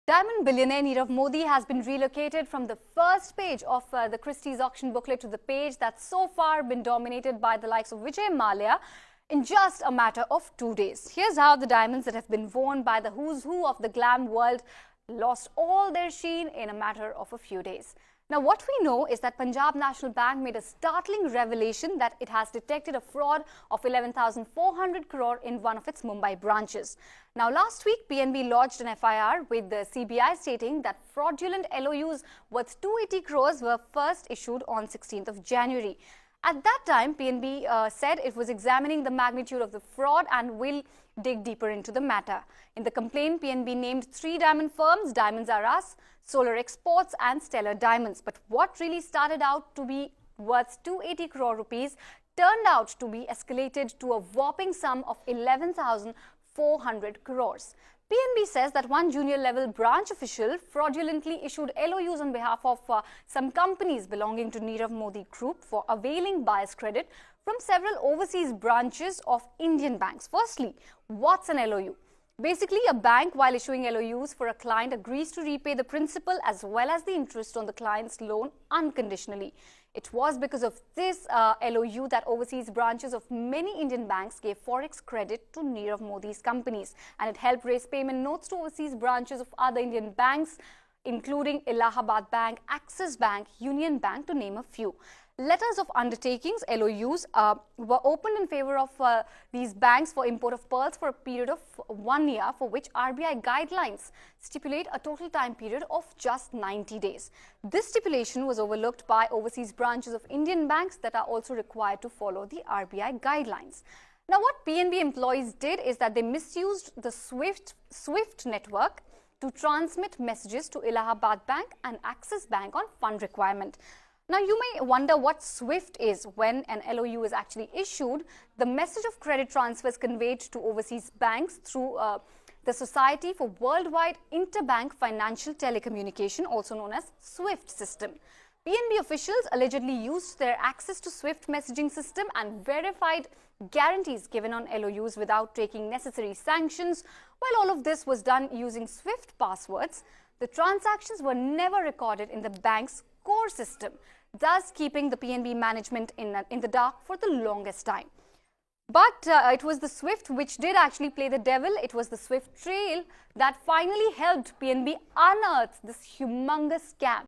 Diamond billionaire Nirav Modi has been relocated from the first page of the Christie's auction booklet to the page that's so far been dominated by the likes of Vijay Mallya in just a matter of 2 days. Here's how the diamonds that have been worn by the who's who of the glam world lost all their sheen in a matter of a few days. Now, what we know is that Punjab National Bank made a startling revelation that it has detected a fraud of 11,400 crore in one of its Mumbai branches. Now, last week, PNB lodged an FIR with the CBI stating that fraudulent LOUs worth 280 crores were first issued on 16th of January. At that time, PNB said it was examining the magnitude of the fraud and will dig deeper into the matter. In the complaint, PNB named 3 diamond firms, Diamonds R Us, Solar Exports and Stellar Diamonds. But what really started out to be worth 280 crore rupees turned out to be escalated to a whopping sum of 11,400 crores. PNB says that one junior-level branch official fraudulently issued LOUs on behalf of some companies belonging to Nirav Modi Group for availing buyer's credit from several overseas branches of Indian banks. Firstly, what's an LOU? Basically, a bank, while issuing LOUs for a client, agrees to repay the principal as well as the interest on the client's loan unconditionally. It was because of this LOU that overseas branches of many Indian banks gave forex credit to Nirav Modi's companies, and it helped raise payment notes to overseas branches of other Indian banks, including Allahabad Bank, Axis Bank, Union Bank, to name a few. Letters of undertakings, LOUs, were opened in favor of these banks for import of pearls for a period of 1 year, for which RBI guidelines stipulate a total time period of just 90 days. This stipulation was overlooked by overseas branches of Indian banks that are also required to follow the RBI guidelines. Now, what PNB employees did is that they misused the SWIFT network to transmit messages to Allahabad Bank and Axis Bank on fund requirement. Now, you may wonder what SWIFT is. When an LOU is actually issued, the message of credit transfer is conveyed to overseas banks through the Society for Worldwide Interbank Financial Telecommunication, also known as SWIFT system. PNB officials allegedly used their access to SWIFT messaging system and verified guarantees given on LOUs without taking necessary sanctions. While all of this was done using SWIFT passwords, the transactions were never recorded in the bank's core system, thus keeping the PNB management in the dark for the longest time. But it was the SWIFT which did actually play the devil. It was the SWIFT trail that finally helped PNB unearth this humongous scam.